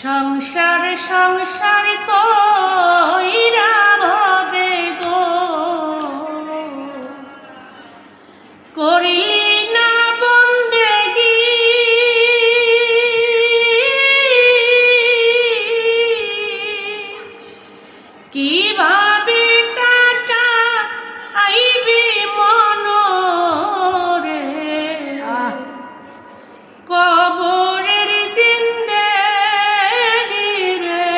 সংসার সংসার কইরা ভবে গো করিলি না বন্দেগি কিভাবে কাটা আইবি মনরে কবরের জিন্দেগি রে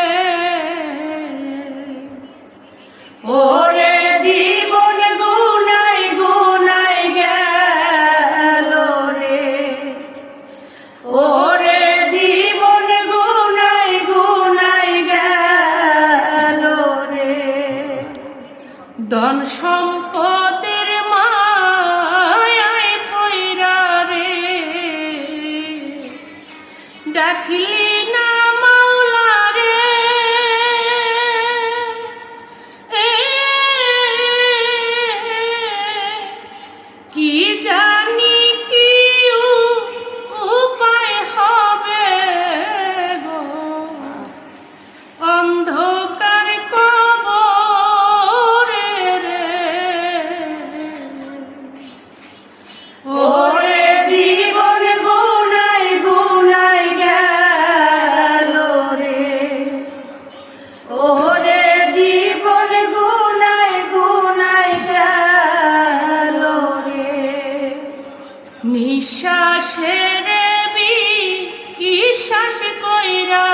ওরে জীবন গুনাই গুনাই গেল রে ওরে জীবন গুনাই গুনাই গেল রে ধন সম্পদের মায়ায় পইরা রে ডাকিলি না মাওলা রে কি জানি কি উপায় হবে গো অন্ধকার কবরে রে ওরে জীবন গুনাই গুনাই গেল রে ওরে জীবন গুনাই গুনাই গেল রে নিঃশ্বাসের বিশ্বাস কইরা